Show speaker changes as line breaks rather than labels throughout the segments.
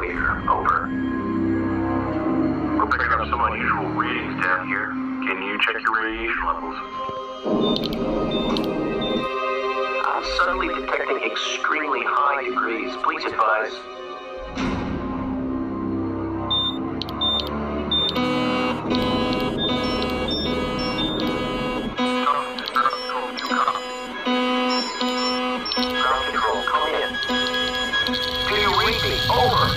clear. Over. We're picking up some unusual readings down here. Can you check your radiation levels? I'm suddenly detecting extremely high degrees. Please advise. Ground control, come in. Do you read me? Over.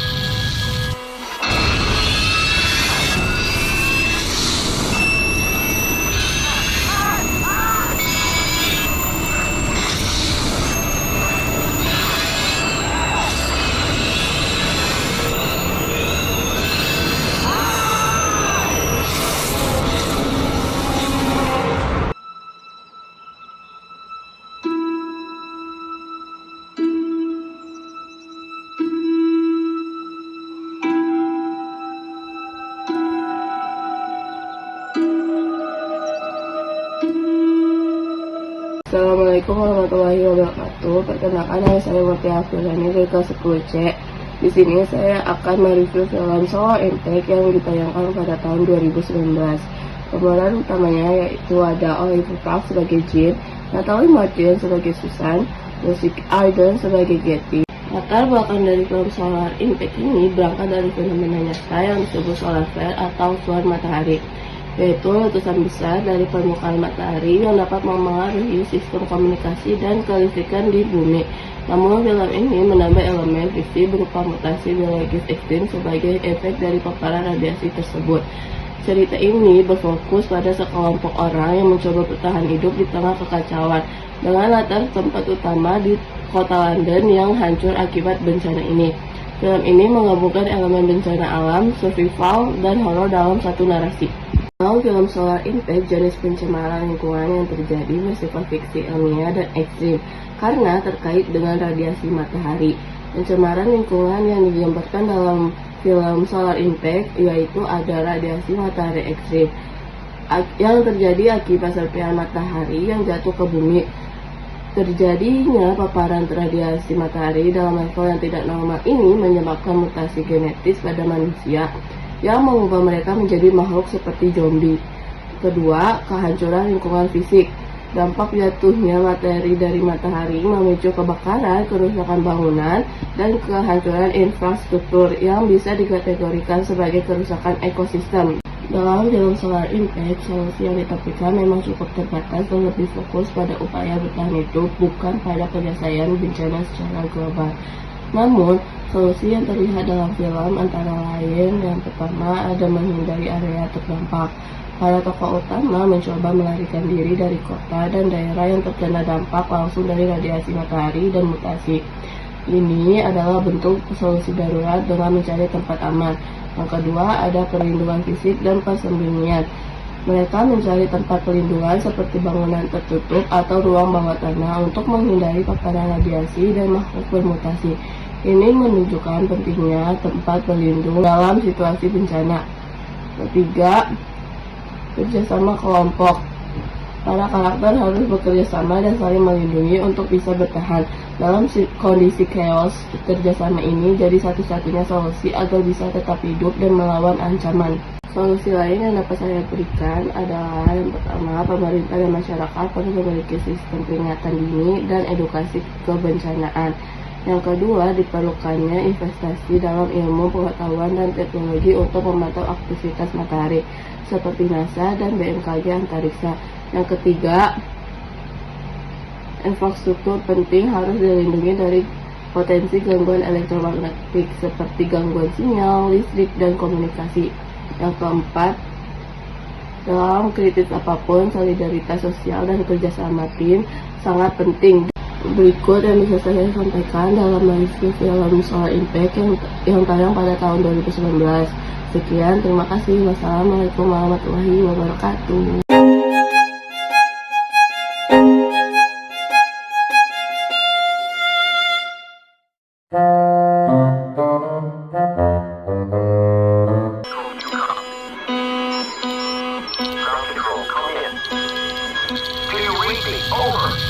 Assalamualaikum warahmatullahi wabarakatuh. Perkenalkan, nama saya Murti Afilani dari kelas 10C. Di sini saya akan mereview film Solar Impact yang ditayangkan pada tahun 2019. Pemeran utamanya yaitu ada Oliver Park sebagai Jean, Natalie Martin sebagai Susan, Lucy Arden sebagai Getty. Latar belakang dari film Solar Impact ini berangkat dari fenomena nyata yang disebut solar flare atau flare matahari, yaitu letusan besar dari permukaan matahari yang dapat memengaruhi sistem komunikasi dan kelistrikan di bumi. Namun film ini menambah elemen fiksi berupa mutasi biologis ekstrim sebagai efek dari paparan radiasi tersebut. Cerita ini berfokus pada sekelompok orang yang mencoba bertahan hidup di tengah kekacauan, dengan latar tempat utama di kota London yang hancur akibat bencana ini. Film ini menggabungkan elemen bencana alam, survival, dan horor dalam satu narasi. Dalam film Solar Impact, jenis pencemaran lingkungan yang terjadi bersifat fiksi ilmiah dan ekstrim karena terkait dengan radiasi matahari. Pencemaran lingkungan yang digambarkan dalam film Solar Impact yaitu ada radiasi matahari ekstrim yang terjadi akibat serpihan matahari yang jatuh ke bumi. Terjadinya paparan radiasi matahari dalam level yang tidak normal ini menyebabkan mutasi genetis pada manusia yang mengubah mereka menjadi makhluk seperti zombie. Kedua, kehancuran lingkungan fisik. Dampak jatuhnya materi dari matahari memicu kebakaran, kerusakan bangunan, dan kehancuran infrastruktur yang bisa dikategorikan sebagai kerusakan ekosistem. Dalam film Solar Impact, solusi yang ditampilkan memang cukup terbatas dan lebih fokus pada upaya bertahan hidup, bukan pada penyelesaian bencana secara global. Namun, solusi yang terlihat dalam film antara lain yang pertama ada menghindari area terdampak. Para tokoh utama mencoba melarikan diri dari kota dan daerah yang terkena dampak langsung dari radiasi matahari dan mutasi. Ini adalah bentuk solusi darurat dengan mencari tempat aman. Yang kedua ada perlindungan fisik dan persembunyian. Mereka mencari tempat perlindungan seperti bangunan tertutup atau ruang bawah tanah untuk menghindari paparan radiasi dan makhluk bermutasi. Ini menunjukkan pentingnya tempat berlindung dalam situasi bencana. Ketiga, kerjasama kelompok. Para karakter harus bekerja sama dan saling melindungi untuk bisa bertahan. Dalam kondisi chaos, kerjasama ini jadi satu-satunya solusi agar bisa tetap hidup dan melawan ancaman. Solusi lain yang dapat saya berikan adalah yang pertama, pemerintah dan masyarakat perlu memiliki sistem peringatan dini dan edukasi kebencanaan. Yang kedua, diperlukannya investasi dalam ilmu, pengetahuan, dan teknologi untuk memantau aktivitas matahari, seperti NASA dan BMKG antariksa. Yang ketiga, infrastruktur penting harus dilindungi dari potensi gangguan elektromagnetik, seperti gangguan sinyal, listrik, dan komunikasi. Yang keempat, dalam kritis apapun, solidaritas sosial dan kerjasama tim sangat penting. Berikut yang bisa saya sampaikan dalam review film Solar Impact yang tayang pada tahun 2019. Sekian, terima kasih. Wassalamualaikum warahmatullahi wabarakatuh.
Ground control, come in. Do you read me? Over.